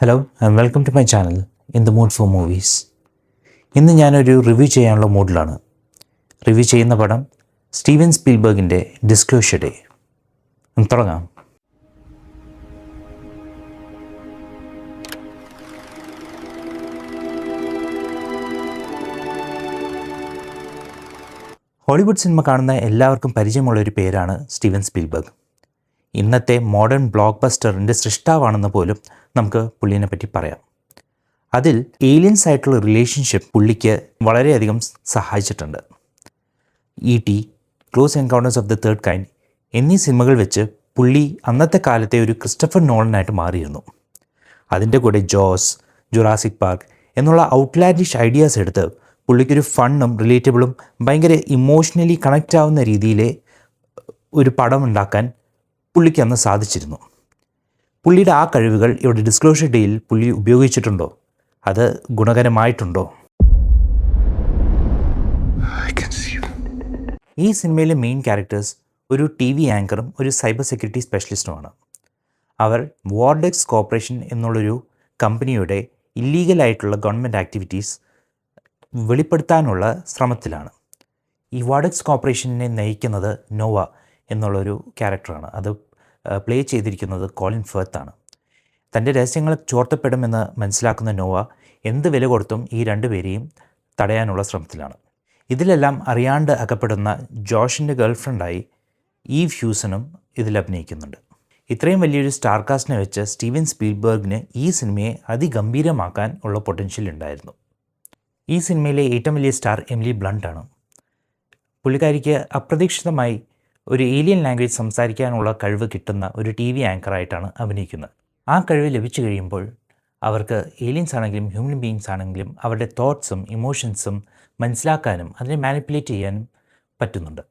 Hello and welcome to my channel in the mood for movies. ഇന്ന് ഞാനൊരു review ചെയ്യാനുള്ള മൂഡിലാണ്. റിവ്യൂ ചെയ്യുന്ന പടം സ്റ്റീവൻ സ്പീൽബർഗിൻ്റെ ഡിസ്ക്ലോഷർ ഡേ. തുടങ്ങാം. ഹോളിവുഡ് സിനിമ കാണുന്ന എല്ലാവർക്കും പരിചയമുള്ളൊരു പേരാണ് സ്റ്റീവൻ സ്പീൽബർഗ്. ഇന്നത്തെ മോഡേൺ ബ്ലോക്ക് ബസ്റ്ററിൻ്റെ സൃഷ്ടാവാണെന്ന് പോലും നമുക്ക് പുള്ളിനെ പറ്റി പറയാം. അതിൽ ഏലിയൻസ് ആയിട്ടുള്ള റിലേഷൻഷിപ്പ് പുള്ളിക്ക് വളരെയധികം സഹായിച്ചിട്ടുണ്ട്. E.T., close encounters of the third kind എന്നീ സിനിമകൾ വെച്ച് പുള്ളി അന്നത്തെ കാലത്തെ ഒരു ക്രിസ്റ്റഫർ നോളനായിട്ട് മാറിയിരുന്നു. അതിൻ്റെ കൂടെ ജോസ്, ജുറാസിക് പാർക്ക് എന്നുള്ള ഔട്ട്ലാൻഡിഷ് ഐഡിയാസ് എടുത്ത് പുള്ളിക്കൊരു ഫണ്ണും റിലേറ്റബിളും ഭയങ്കര ഇമോഷണലി കണക്റ്റ് ആവുന്ന രീതിയിലെ ഒരു പടം ഉണ്ടാക്കാൻ പുള്ളിക്ക് അന്ന് സാധിച്ചിരുന്നു. പുള്ളിയുടെ ആ കഴിവുകൾ ഇവിടെ ഡിസ്ക്ലോഷർ ഡേയിൽ പുള്ളി ഉപയോഗിച്ചിട്ടുണ്ടോ? അത് ഗുണകരമായിട്ടുണ്ടോ? ഈ സിനിമയിലെ മെയിൻ ക്യാരക്ടേഴ്സ് ഒരു TV ആങ്കറും ഒരു സൈബർ സെക്യൂരിറ്റി സ്പെഷ്യലിസ്റ്റുമാണ്. അവർ വാർഡെക്സ് കോർപ്പറേഷൻ എന്നുള്ളൊരു കമ്പനിയുടെ ഇല്ലീഗലായിട്ടുള്ള ഗവൺമെൻറ് ആക്ടിവിറ്റീസ് വെളിപ്പെടുത്താനുള്ള ശ്രമത്തിലാണ്. ഈ വാർഡെക്സ് കോർപ്പറേഷനെ നയിക്കുന്നത് നോവ എന്നുള്ളൊരു ക്യാരക്ടറാണ്. അത് പ്ലേ ചെയ്തിരിക്കുന്നത് കോളിൻ ഫെർത്താണ്. തൻ്റെ രഹസ്യങ്ങൾ ചോർത്തപ്പെടുമെന്ന് മനസ്സിലാക്കുന്ന നോവ എന്ത് വില കൊടുത്തും ഈ രണ്ടുപേരെയും തടയാനുള്ള ശ്രമത്തിലാണ്. ഇതിലെല്ലാം അറിയാണ്ട് അകപ്പെടുന്ന ജോഷിൻ്റെ ഗേൾഫ്രണ്ടായി ഈവ് ഹ്യൂസണും ഇതിൽ അഭിനയിക്കുന്നുണ്ട്. ഇത്രയും വലിയൊരു സ്റ്റാർ കാസ്റ്റിനെ വെച്ച് സ്റ്റീവൻ സ്പീൽബർഗിന് ഈ സിനിമയെ അതിഗംഭീരമാക്കാൻ ഉള്ള പൊട്ടൻഷ്യൽ ഉണ്ടായിരുന്നു. ഈ സിനിമയിലെ ഏറ്റവും വലിയ സ്റ്റാർ എമിലി ബ്ലണ്ടാണ്. പുള്ളിക്കാരിക്ക് അപ്രതീക്ഷിതമായി ഒരു ഏലിയൻ ലാംഗ്വേജ് സംസാരിക്കാനുള്ള കഴിവ് കിട്ടുന്ന ഒരു TV ആങ്കറായിട്ടാണ് അഭിനയിക്കുന്നത്. ആ കഴിവ് ലഭിച്ചു കഴിയുമ്പോൾ അവർക്ക് ഏലിയൻസ് ആണെങ്കിലും ഹ്യൂമൻ ബീയിങ്സ് ആണെങ്കിലും അവരുടെ തോട്ട്സും ഇമോഷൻസും മനസ്സിലാക്കാനും അതിനെ മാനിപ്പുലേറ്റ് ചെയ്യാനും പറ്റുന്നുണ്ട്.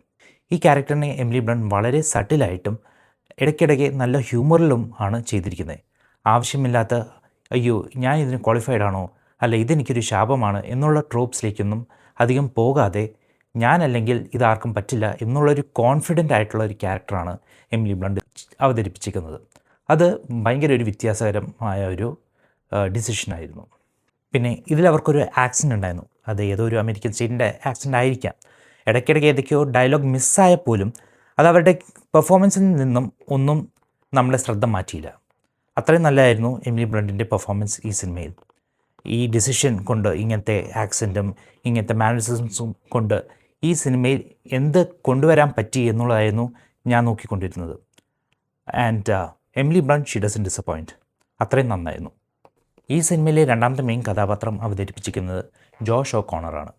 ഈ ക്യാരക്ടറിനെ എമിലി ബ്ലണ്ട് വളരെ സട്ടിലായിട്ടും ഇടയ്ക്കിടയ്ക്ക് നല്ല ഹ്യൂമറിലും ആണ് ചെയ്തിരിക്കുന്നത്. ആവശ്യമില്ലാത്ത അയ്യോ ഞാൻ ഇതിന് ക്വാളിഫൈഡ് ആണോ, അല്ല ഇതെനിക്കൊരു ശാപമാണ് എന്നുള്ള ട്രോപ്സിലേക്കൊന്നും അധികം പോകാതെ ഞാനല്ലെങ്കിൽ ഇതാർക്കും പറ്റില്ല എന്നുള്ളൊരു കോൺഫിഡൻ്റ് ആയിട്ടുള്ള ഒരു ക്യാരക്ടറാണ് എമിലി ബ്ലണ്ട് അവതരിപ്പിച്ചിരിക്കുന്നത്. അത് ഭയങ്കര ഒരു വ്യത്യാസകരമായ ഒരു ഡിസിഷനായിരുന്നു. പിന്നെ ഇതിലവർക്കൊരു ആക്സൻ്റ് ഉണ്ടായിരുന്നു. അത് ഏതോ ഒരു അമേരിക്കൻ സ്റ്റേറ്റിൻ്റെ ആക്സൻ്റ് ആയിരിക്കാം. ഇടയ്ക്കിടയ്ക്ക് ഏതൊക്കെയോ ഡയലോഗ് മിസ്സായപ്പോലും അത് അവരുടെ പെർഫോമൻസിൽ നിന്നും ഒന്നും നമ്മളെ ശ്രദ്ധ മാറ്റിയില്ല. അത്രയും നല്ലതായിരുന്നു എമിലി ബ്ലണ്ടിൻ്റെ പെർഫോമൻസ് ഈ സിനിമയിൽ. ഈ ഡിസിഷൻ കൊണ്ട്, ഇങ്ങനത്തെ ആക്സൻറ്റും ഇങ്ങനത്തെ മാനറിസംസും കൊണ്ട് ഈ സിനിമയിൽ എന്ത് കൊണ്ടുവരാൻ പറ്റി എന്നുള്ളതായിരുന്നു ഞാൻ നോക്കിക്കൊണ്ടിരുന്നത്. And Emily Blunt she doesn't disappoint. അത്രയും നന്നായിരുന്നു. ഈ സിനിമയിലെ രണ്ടാമത്തെ മെയിൻ കഥാപാത്രം അവതരിപ്പിച്ചിരിക്കുന്നത് ജോഷ് ഓ'കോണറാണ്.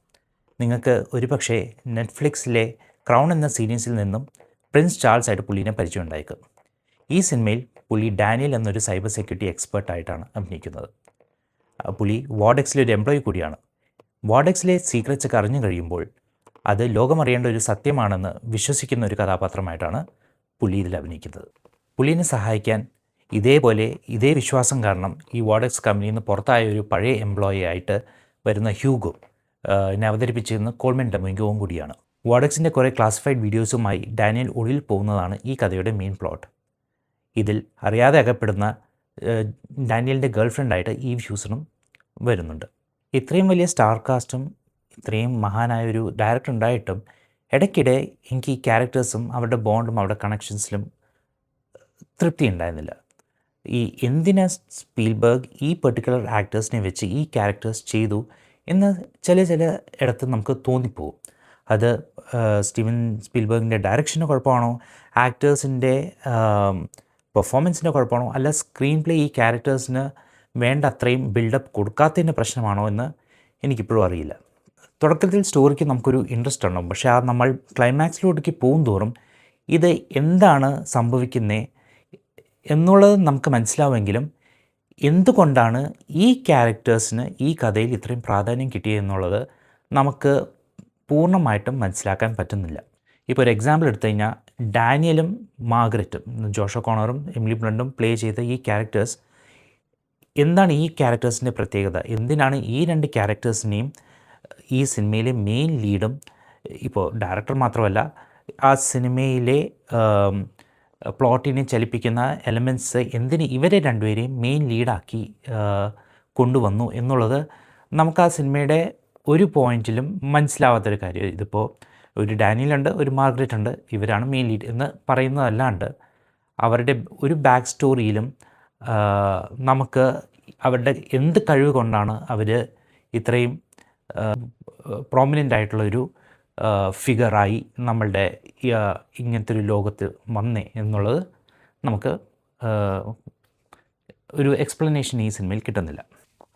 നിങ്ങൾക്ക് ഒരുപക്ഷെ നെറ്റ്ഫ്ലിക്സിലെ ക്രൗൺ എന്ന സീരീസിൽ നിന്നും പ്രിൻസ് ചാൾസ് ആയിട്ട് പുള്ളീനെ പരിചയം ഉണ്ടായേക്കും. ഈ സിനിമയിൽ പുള്ളി ഡാനിയൽ എന്നൊരു സൈബർ സെക്യൂരിറ്റി എക്സ്പേർട്ടായിട്ടാണ് അഭിനയിക്കുന്നത്. പുള്ളി വാർഡെക്സിലെ ഒരു എംപ്ലോയി കൂടിയാണ്. വാർഡെക്സിലെ സീക്രറ്റ്സൊക്കെ അറിഞ്ഞു കഴിയുമ്പോൾ അത് ലോകമറിയേണ്ട ഒരു സത്യമാണെന്ന് വിശ്വസിക്കുന്ന ഒരു കഥാപാത്രമായിട്ടാണ് പുള്ളി ഇതിൽ അഭിനയിക്കുന്നത്. പുള്ളീനെ സഹായിക്കാൻ ഇതേ വിശ്വാസം കാരണം ഈ വാർഡെക്സ് കമ്പനിയിൽ നിന്ന് പുറത്തായ ഒരു പഴയ എംപ്ലോയി ആയിട്ട് വരുന്ന ഹ്യൂഗോ എന്നെ അവതരിപ്പിച്ചിരുന്ന കോൾമെൻ ഡൊമിംഗോവും കൂടിയാണ്. വാർഡെക്സിൻ്റെ കുറേ ക്ലാസിഫൈഡ് വീഡിയോസുമായി ഡാനിയൽ ഒളിവിൽ പോകുന്നതാണ് ഈ കഥയുടെ മെയിൻ പ്ലോട്ട്. ഇതിൽ അറിയാതെ അകപ്പെടുന്ന ഡാനിയലിൻ്റെ ഗേൾഫ്രണ്ടായിട്ട് ഈവ് ഹ്യൂസണും വരുന്നുണ്ട്. ഇത്രയും വലിയ സ്റ്റാർ കാസ്റ്റും ഇത്രയും മഹാനായൊരു ഡയറക്ടർ ഉണ്ടായിട്ടും ഇടയ്ക്കിടെ എനിക്ക് ഈ ക്യാരക്ടേഴ്സും അവരുടെ ബോണ്ടും അവരുടെ കണക്ഷൻസിലും തൃപ്തി ഉണ്ടായിരുന്നില്ല. എന്തിനാ സ്പീൽബർഗ് ഈ പെർട്ടിക്കുലർ ആക്ടേഴ്സിനെ വെച്ച് ഈ ക്യാരക്ടേഴ്സ് ചെയ്തു എന്ന് ചില ഇടത്ത് നമുക്ക് തോന്നിപ്പോവും. അത് സ്റ്റീവൻ സ്പീൽബർഗിൻ്റെ ഡയറക്ഷൻ്റെ കുഴപ്പമാണോ, ആക്ടേഴ്സിൻ്റെ പെർഫോമൻസിൻ്റെ കുഴപ്പമാണോ, അല്ല സ്ക്രീൻ പ്ലേ ഈ ക്യാരക്ടേഴ്സിന് വേണ്ട അത്രയും ബിൽഡപ്പ് കൊടുക്കാത്തതിൻ്റെ പ്രശ്നമാണോ എന്ന് എനിക്കിപ്പോഴും അറിയില്ല. തുടക്കത്തിൽ സ്റ്റോറിക്ക് നമുക്കൊരു ഇൻട്രസ്റ്റ് ഉണ്ടാവും. പക്ഷേ നമ്മൾ ക്ലൈമാക്സിലോട്ടേക്ക് പോകും തോറും ഇത് എന്താണ് സംഭവിക്കുന്നത് എന്നുള്ളത് നമുക്ക് മനസ്സിലാവുമെങ്കിലും എന്തുകൊണ്ടാണ് ഈ ക്യാരക്ടേഴ്സിന് ഈ കഥയിൽ ഇത്രയും പ്രാധാന്യം കിട്ടിയെന്നുള്ളത് നമുക്ക് പൂർണ്ണമായിട്ടും മനസ്സിലാക്കാൻ പറ്റുന്നില്ല. ഇപ്പോൾ ഒരു എക്സാമ്പിൾ എടുത്തു കഴിഞ്ഞാൽ ഡാനിയലും മാർഗരറ്റും, ജോഷ് ഓ'കോണറും എമിലി ബ്ലണ്ടും പ്ലേ ചെയ്ത ഈ ക്യാരക്ടേഴ്സ് എന്താണ് ഈ ക്യാരക്ടേഴ്സിൻ്റെ പ്രത്യേകത, എന്തിനാണ് ഈ രണ്ട് ക്യാരക്ടേഴ്സിനെയും ഈ സിനിമയിലെ മെയിൻ ലീഡും, ഇപ്പോൾ ഡയറക്ടർ മാത്രമല്ല ആ സിനിമയിലെ പ്ലോട്ടിനെ ചലിപ്പിക്കുന്ന എലമെൻറ്റ്സ് എന്തിന് ഇവരെ രണ്ടുപേരെയും മെയിൻ ലീഡാക്കി കൊണ്ടുവന്നു എന്നുള്ളത് നമുക്ക് ആ സിനിമയുടെ ഒരു പോയിൻറ്റിലും മനസ്സിലാവാത്തൊരു കാര്യം. ഇതിപ്പോൾ ഒരു ഡാനിയലുണ്ട്, ഒരു മാർഗ്രറ്റ് ഉണ്ട്, ഇവരാണ് മെയിൻ ലീഡ് എന്ന് പറയുന്നതല്ലാണ്ട് അവരുടെ ഒരു ബാക്ക് സ്റ്റോറിയിലും നമുക്ക് അവരുടെ എന്ത് കഴിവ് കൊണ്ടാണ് അവർ ഇത്രയും പ്രോമിനൻ്റ് ആയിട്ടുള്ളൊരു ഫിഗറായി നമ്മളുടെ ഇങ്ങനത്തെ ഒരു ലോകത്ത് വന്നേ എന്നുള്ളത് നമുക്ക് ഒരു എക്സ്പ്ലനേഷൻ ഈ സിനിമയിൽ കിട്ടുന്നില്ല.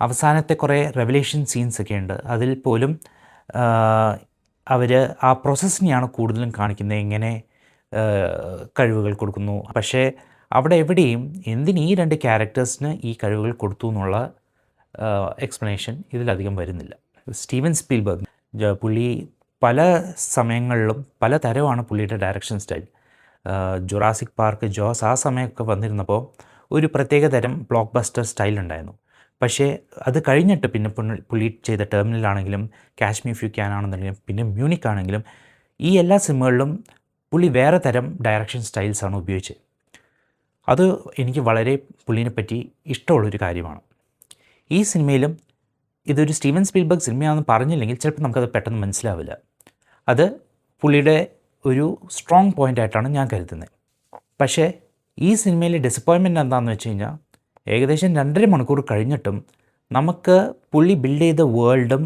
അവസാനത്തെ കുറേ റെവലേഷൻ സീൻസൊക്കെ ഉണ്ട്. അതിൽ പോലും അവർ ആ പ്രോസസ്സിനെയാണ് കൂടുതലും കാണിക്കുന്നത്, എങ്ങനെ കഴിവുകൾ കൊടുക്കുന്നു. പക്ഷേ അവിടെ എവിടെയും എന്തിന് ഈ രണ്ട് ക്യാരക്ടേഴ്സിന് ഈ കഴിവുകൾ കൊടുത്തു എന്നുള്ള എക്സ്പ്ലനേഷൻ ഇതിലധികം വരുന്നില്ല. സ്റ്റീവൻ സ്പീൽബർഗ് പുള്ളി പല സമയങ്ങളിലും പല തരമാണ് പുള്ളിയുടെ direction style. Jurassic park, Jose ആ സമയമൊക്കെ വന്നിരുന്നപ്പോൾ ഒരു പ്രത്യേക തരം ബ്ലോക്ക് ബസ്റ്റർ സ്റ്റൈലുണ്ടായിരുന്നു. പക്ഷേ അത് കഴിഞ്ഞിട്ട് പിന്നെ പുള്ളി ചെയ്ത ടെർമിനലാണെങ്കിലും കാച്ച് മീ ഇഫ് യു ക്യാൻ ആണെന്നുണ്ടെങ്കിലും പിന്നെ മ്യൂണിക് ആണെങ്കിലും ഈ എല്ലാ സിനിമകളിലും പുള്ളി വേറെ തരം ഡയറക്ഷൻ സ്റ്റൈൽസാണ് ഉപയോഗിച്ചത്. അത് എനിക്ക് വളരെ പുള്ളിനെ പറ്റി ഇഷ്ടമുള്ളൊരു കാര്യമാണ്. ഈ സിനിമയിലും ഇതൊരു സ്റ്റീവൻ സ്പീൽബർഗ് സിനിമയാണെന്ന് പറഞ്ഞില്ലെങ്കിൽ ചിലപ്പോൾ നമുക്കത് പെട്ടെന്ന് മനസ്സിലാവില്ല. അത് പുള്ളിയുടെ ഒരു സ്ട്രോങ് പോയിൻ്റായിട്ടാണ് ഞാൻ കരുതുന്നത്. പക്ഷേ ഈ സിനിമയിലെ ഡിസപ്പോയിൻമെൻറ്റ് എന്താണെന്ന് വെച്ച് കഴിഞ്ഞാൽ ഏകദേശം 2.5 മണിക്കൂർ കഴിഞ്ഞിട്ടും നമുക്ക് പുള്ളി ബിൽഡ് ചെയ്ത വേൾഡും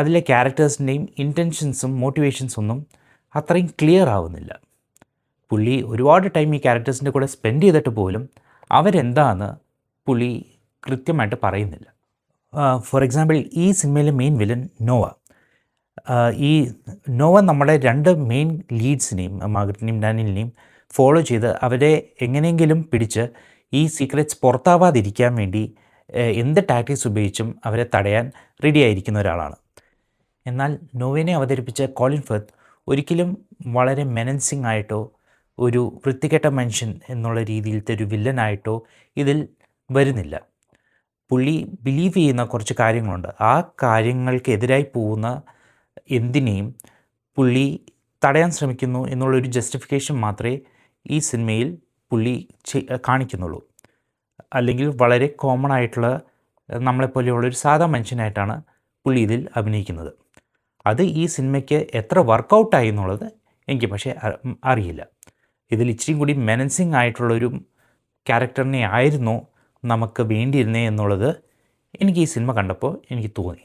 അതിലെ ക്യാരക്ടേഴ്സിൻ്റെയും ഇൻറ്റൻഷൻസും മോട്ടിവേഷൻസും ഒന്നും അത്രയും ക്ലിയർ ആവുന്നില്ല. പുള്ളി ഒരുപാട് ടൈം ഈ ക്യാരക്ടേഴ്സിൻ്റെ കൂടെ സ്പെൻഡ് ചെയ്തിട്ട് പോലും അവരെന്താണെന്ന് പുള്ളി കൃത്യമായിട്ട് പറയുന്നില്ല. ഫോർ എക്സാമ്പിൾ ഈ സിനിമയിലെ മെയിൻ വില്ലൻ നോവ. ഈ നോവ നമ്മുടെ 2 മെയിൻ ലീഡ്സിനെയും മാർഗ്രറ്റിനെയും ഡാനിയലിനെയും ഫോളോ ചെയ്ത് അവരെ എങ്ങനെയെങ്കിലും പിടിച്ച് ഈ സീക്രറ്റ്സ് പുറത്താവാതിരിക്കാൻ വേണ്ടി എന്ത് ടാക്ടിക്സ് ഉപയോഗിച്ചും അവരെ തടയാൻ റെഡി ആയിരിക്കുന്ന ഒരാളാണ്. എന്നാൽ നോവേനെ അവതരിപ്പിച്ച കോളിൻ ഫെർത്ത് ഒരിക്കലും വളരെ മെനൻസിങ് ആയിട്ടോ ഒരു വൃത്തികെട്ട മനുഷ്യൻ എന്നുള്ള രീതിയിലത്തെ ഒരു വില്ലനായിട്ടോ ഇതിൽ വരുന്നില്ല. പുള്ളി ബിലീവ് ചെയ്യുന്ന കുറച്ച് കാര്യങ്ങളുണ്ട്. ആ കാര്യങ്ങൾക്കെതിരായി പോകുന്ന എന്തിനേയും പുള്ളി തടയാൻ ശ്രമിക്കുന്നു എന്നുള്ളൊരു ജസ്റ്റിഫിക്കേഷൻ മാത്രമേ ഈ സിനിമയിൽ പുള്ളി കാണിക്കുന്നുള്ളൂ. അല്ലെങ്കിൽ വളരെ കോമൺ ആയിട്ടുള്ള നമ്മളെപ്പോലെയുള്ളൊരു സാധാ മനുഷ്യനായിട്ടാണ് പുള്ളി ഇതിൽ അഭിനയിക്കുന്നത്. അത് ഈ സിനിമയ്ക്ക് എത്ര വർക്കൗട്ടായി എന്നുള്ളത് എനിക്ക് പക്ഷേ അറിയില്ല. ഇതിൽ ഇച്ചിരി കൂടി മെനൻസിങ് ആയിട്ടുള്ളൊരു ക്യാരക്ടറിനെ ആയിരുന്നോ നമുക്ക് വേണ്ടിയിരുന്നേ എന്നുള്ളത് എനിക്ക് ഈ സിനിമ കണ്ടപ്പോൾ എനിക്ക് തോന്നി.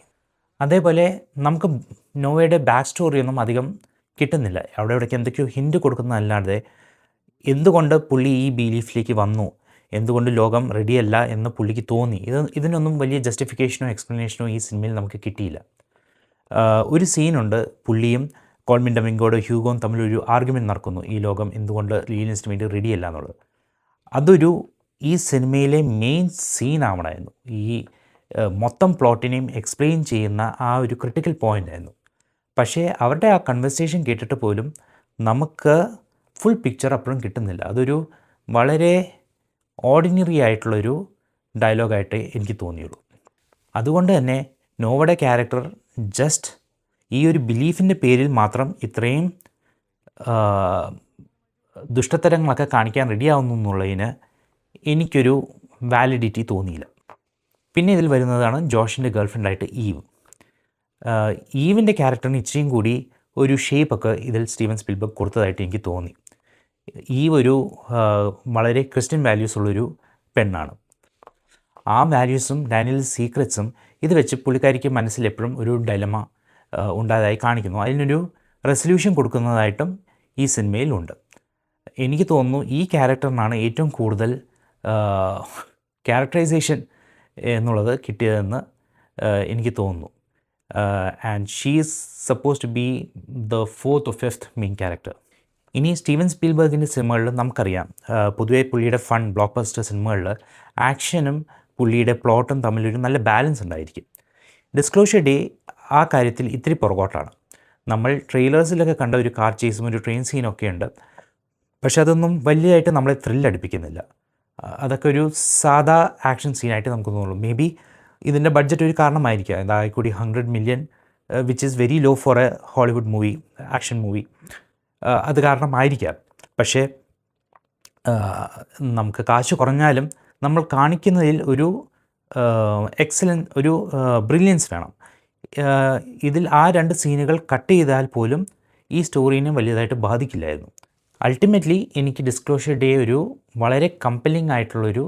അതേപോലെ നമുക്ക് നോവയുടെ ബാക്ക് സ്റ്റോറിയൊന്നും അധികം കിട്ടുന്നില്ല. അവിടെ ഇവിടേക്ക് എന്തൊക്കെയോ ഹിൻഡ് കൊടുക്കുന്നതല്ലാതെ എന്തുകൊണ്ട് പുള്ളി ഈ ബിലീഫിലേക്ക് വന്നു, എന്തുകൊണ്ട് ലോകം റെഡിയല്ല എന്ന് പുള്ളിക്ക് തോന്നി, ഇതിനൊന്നും വലിയ ജസ്റ്റിഫിക്കേഷനോ എക്സ്പ്ലനേഷനോ ഈ സിനിമയിൽ നമുക്ക് കിട്ടിയില്ല. ഒരു സീനുണ്ട്, പുള്ളിയും കോൾമിൻ ഡൊമിംഗോയുടെ ഹ്യൂഗോയും തമ്മിലൊരു ആർഗ്യുമെൻറ്റ് നടക്കുന്നു, ഈ ലോകം എന്തുകൊണ്ട് ലീനിയൻസിന് വേണ്ടി റെഡിയല്ല എന്നുള്ളത്. അതൊരു ഈ സിനിമയിലെ മെയിൻ സീനാവണമായിരുന്നു. ഈ മൊത്തം പ്ലോട്ടിനെയും എക്സ്പ്ലെയിൻ ചെയ്യുന്ന ആ ഒരു ക്രിട്ടിക്കൽ പോയിൻ്റായിരുന്നു. പക്ഷേ അവരുടെ ആ കൺവെർസേഷൻ കേട്ടിട്ട് പോലും നമുക്ക് ഫുൾ പിക്ചർ അപ്പോഴും കിട്ടുന്നില്ല. അതൊരു വളരെ ഓർഡിനറി ആയിട്ടുള്ളൊരു ഡയലോഗായിട്ട് എനിക്ക് തോന്നിയുള്ളൂ. അതുകൊണ്ട് തന്നെ നോവയുടെ ക്യാരക്ടർ ജസ്റ്റ് ഈ ഒരു ബിലീഫിൻ്റെ പേരിൽ മാത്രം ഇത്രയും ദുഷ്ടത്തരങ്ങളൊക്കെ കാണിക്കാൻ റെഡിയാവുന്നു എന്നുള്ളതിന് എനിക്കൊരു വാലിഡിറ്റി തോന്നിയില്ല. പിന്നെ ഇതിൽ വരുന്നതാണ് ജോഷിൻ്റെ ഗേൾഫ്രണ്ടായിട്ട് ഈവ്. ഈവിൻ്റെ ക്യാരക്ടറിന് ഇച്ചിരിയും കൂടി ഒരു ഷേപ്പൊക്കെ ഇതിൽ സ്റ്റീവൻ സ്പീൽബർഗ് കൊടുത്തതായിട്ട് എനിക്ക് തോന്നി. ഈവ് ഒരു വളരെ ക്രിസ്ത്യൻ വാല്യൂസ് ഉള്ളൊരു പെണ്ണാണ്. ആ വാല്യൂസും ഡാനിയൽ സീക്രറ്റ്സും ഇത് വെച്ച് പുള്ളിക്കാരിക്ക് മനസ്സിൽ എപ്പോഴും ഒരു ഡൈലമ ഉണ്ടായതായി കാണിക്കുന്നു. അതിനൊരു റെസൊല്യൂഷൻ കൊടുക്കുന്നതായിട്ടും ഈ സിനിമയിലുണ്ട്. എനിക്ക് തോന്നുന്നു ഈ ക്യാരക്ടറിനാണ് ഏറ്റവും കൂടുതൽ ക്യാരക്ടറൈസേഷൻ എന്നുള്ളത് കിട്ടിയതെന്ന് എനിക്ക് തോന്നുന്നു. And she is suppose to be the 4th or 5th main character. ഇനി സ്റ്റീവൻ സ്പീൽബർഗിൻ്റെ സിനിമകളിൽ നമുക്കറിയാം, പൊതുവേ പുള്ളിയുടെ ഫൺ ബ്ലോക്ക് ബസ്റ്റർ സിനിമകളിൽ ആക്ഷനും പുള്ളിയുടെ പ്ലോട്ടും തമ്മിലൊരു നല്ല ബാലൻസ് ഉണ്ടായിരിക്കും. ഡിസ്ക്ലോഷർ ഡേ ആ കാര്യത്തിൽ ഇത്തിരി പുറകോട്ടാണ്. നമ്മൾ ട്രെയിലേഴ്സിലൊക്കെ കണ്ട ഒരു കാർ ചേസും ഒരു ട്രെയിൻ സീനൊക്കെ ഉണ്ട്, പക്ഷെ അതൊന്നും വലിയതായിട്ട് നമ്മളെ ത്രില്ലടിപ്പിക്കുന്നില്ല. അതൊക്കെ ഒരു സാധാ ആക്ഷൻ സീനായിട്ട് നമുക്ക് തോന്നുള്ളൂ. മേ ബി ഇതിൻ്റെ ബഡ്ജറ്റ് ഒരു കാരണമായിരിക്കാം, അതായത് കൂടി 100 million which is very low for a Hollywood movie, action movie, അത് കാരണമായിരിക്കാം. പക്ഷേ നമുക്ക് കാശ് കുറഞ്ഞാലും നമ്മൾ കാണിക്കുന്നതിൽ ഒരു ഒരു ബ്രില്യൻസ് വേണം. ഇതിൽ ആ 2 സീനുകൾ കട്ട് ചെയ്താൽ പോലും ഈ സ്റ്റോറീനെ വലിയതായിട്ട് ബാധിക്കില്ലായിരുന്നു. അൾട്ടിമേറ്റ്ലി എനിക്ക് ഡിസ്ക്ലോഷർ ഡേ ഒരു വളരെ കമ്പലിംഗ് ആയിട്ടുള്ളൊരു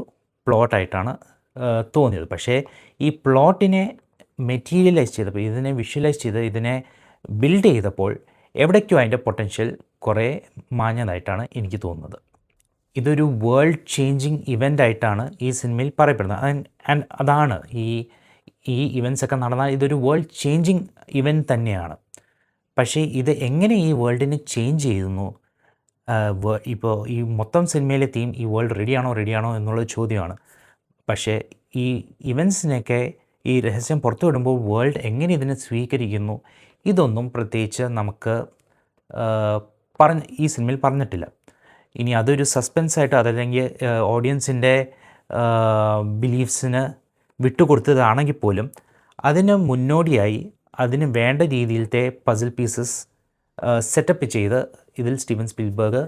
പ്ലോട്ടായിട്ടാണ് തോന്നിയത്. പക്ഷേ ഈ പ്ലോട്ടിനെ മെറ്റീരിയലൈസ് ചെയ്തപ്പോൾ, ഇതിനെ വിഷ്വലൈസ് ചെയ്ത് ഇതിനെ ബിൽഡ് ചെയ്തപ്പോൾ എവിടേക്കോ അതിൻ്റെ പൊട്ടൻഷ്യൽ കുറേ മാഞ്ഞതായിട്ടാണ് എനിക്ക് തോന്നുന്നത്. ഇതൊരു വേൾഡ് ചേഞ്ചിങ് ഇവൻ്റായിട്ടാണ് ഈ സിനിമയിൽ പറയപ്പെടുന്നത്. ആൻഡ് അതാണ് ഈ ഇവൻറ്റ്സൊക്കെ നടന്നാൽ ഇതൊരു വേൾഡ് ചേഞ്ചിങ് ഇവൻറ്റ് തന്നെയാണ്. പക്ഷേ ഇത് എങ്ങനെ ഈ വേൾഡിനെ ചേഞ്ച് ചെയ്യുന്നു, ഇപ്പോൾ ഈ മൊത്തം സിനിമയിലെ തീം ഈ വേൾഡ് റെഡിയാണോ എന്നുള്ളൊരു ചോദ്യമാണ്. പക്ഷേ ഈ ഇവൻറ്റ്സിനൊക്കെ ഈ രഹസ്യം പുറത്തു വിടുമ്പോൾ വേൾഡ് എങ്ങനെ ഇതിനെ സ്വീകരിക്കുന്നു, ഇതൊന്നും പ്രത്യേകിച്ച് നമുക്ക് ഈ സിനിമയിൽ പറഞ്ഞിട്ടില്ല. ഇനി അതൊരു സസ്പെൻസായിട്ട് അതല്ലെങ്കിൽ ഓഡിയൻസിൻ്റെ ബിലീഫ്സിന് വിട്ടുകൊടുത്തതാണെങ്കിൽ പോലും അതിന് മുന്നോടിയായി അതിന് വേണ്ട രീതിയിലത്തെ പസിൽ പീസസ് സെറ്റപ്പ് ചെയ്ത് ഇതിൽ സ്റ്റീവൻ സ്പിൽബർഗ്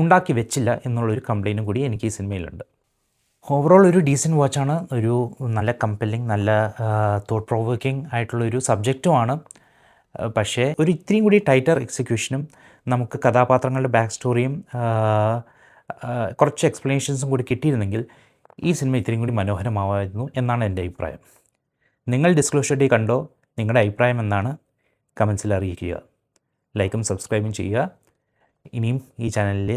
ഉണ്ടാക്കി വെച്ചില്ല എന്നുള്ളൊരു കംപ്ലയിൻറ്റും കൂടി എനിക്ക് ഈ സിനിമയിലുണ്ട്. ഓവറോൾ ഒരു ഡീസൻറ്റ് വാച്ചാണ്. ഒരു നല്ല കമ്പല്ലിങ്, നല്ല തോട്ട് പ്രൊവോക്കിംഗ് ആയിട്ടുള്ളൊരു സബ്ജക്റ്റുമാണ്. പക്ഷേ ഒരു ഇത്രയും കൂടി ടൈറ്റർ എക്സിക്യൂഷനും നമുക്ക് കഥാപാത്രങ്ങളുടെ ബാക്ക് സ്റ്റോറിയും കുറച്ച് എക്സ്പ്ലനേഷൻസും കൂടി കിട്ടിയിരുന്നെങ്കിൽ ഈ സിനിമ ഇത്രയും കൂടി മനോഹരമാവായിരുന്നു എന്നാണ് എൻ്റെ അഭിപ്രായം. നിങ്ങൾ ഡിസ്ക്ലോഷർ ഡേ കണ്ടോ? നിങ്ങളുടെ അഭിപ്രായം എന്താണ്? കമൻസിൽ അറിയിക്കുക. ലൈക്കും സബ്സ്ക്രൈബും ചെയ്യുക. ഇനിയും ഈ ചാനലിൽ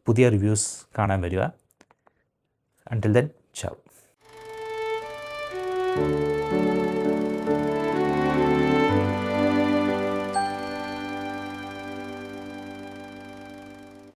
പുതിയ റിവ്യൂസ് കാണാൻ വരിക. Until then, ciao.